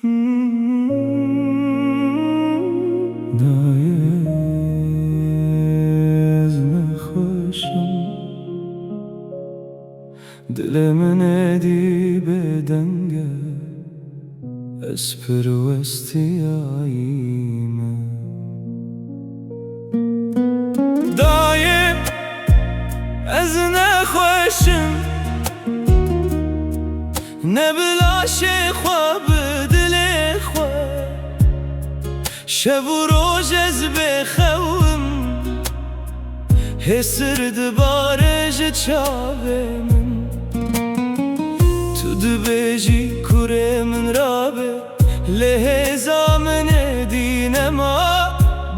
دایز نخوشم دلم ندی به دنگه اسپر و استیاییمه دایم از نخوشم نبلاش خواب دل خواه شب و روز از بخوام حسر دبارج چاوه من تو دبیجی کوره من رابه لحظا من دینما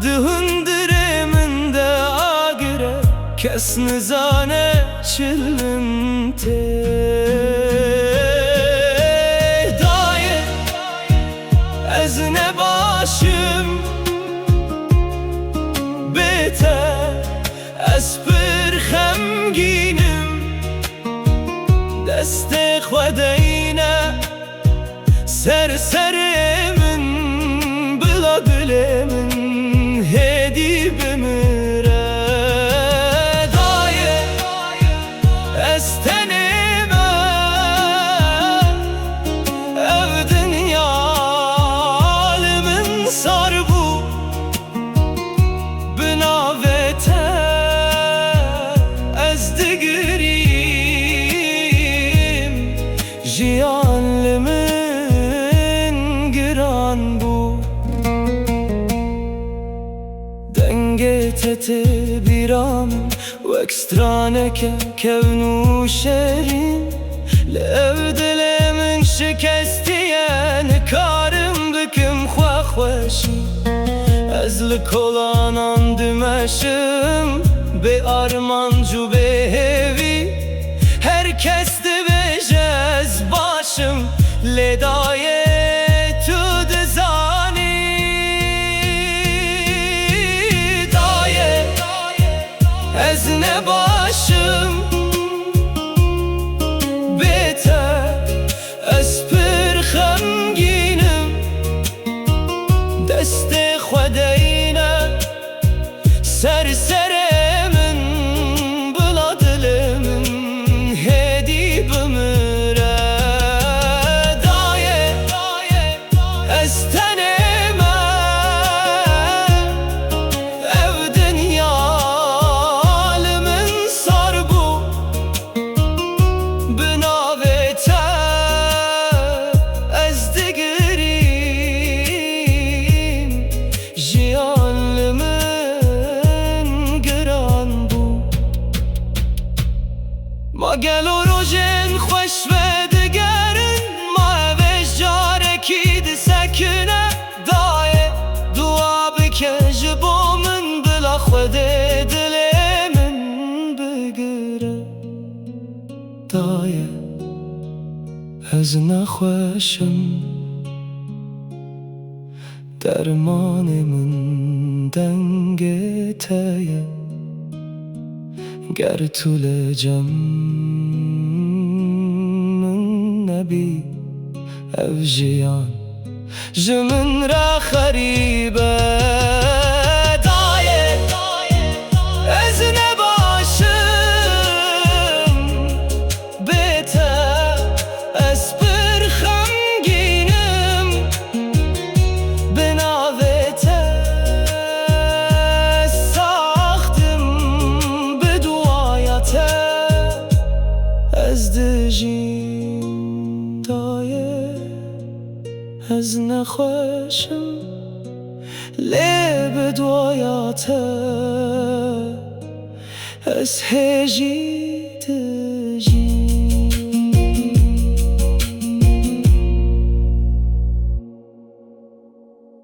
دهندره من ده آگره کس نزانه چلن ته دایه از نباشم بهتر از پر خمگینم دست خودینه سر من بلا دل من هدی بمره دایه از تن من او دنیا من سار بو بناوته از دگریم جیان من گران بو دنگت بیرام و اکسترانه که کونو شرین لب دل من شکستیه کارم بکم خواه خوشی از لکولانان دمشم به آرمانجو به هوی هر کس دبیج از باشم لدایه تو دزانی دایه از نباشم بهتر از پر خمگینم دست خودینه سر من بلا دل من هدی بمره دایه از تن من او دنیا من سار بو بناوته از دگریم جیان من گران بو ما گل و روژن خوش و دگرن ما اوش جارکی ده سکنه دایه دعا بکش با من بلا خود دل من بگره دایه از نخوشم درمان من دنگ تایه گر طول جم من نبی او جیان جمن را خریبه دایه از نباشم بهتر از پر خمگینم بناوته ساختم به دعایته از دژیم دایه از نخوشم لب دعایته از هجی دژیم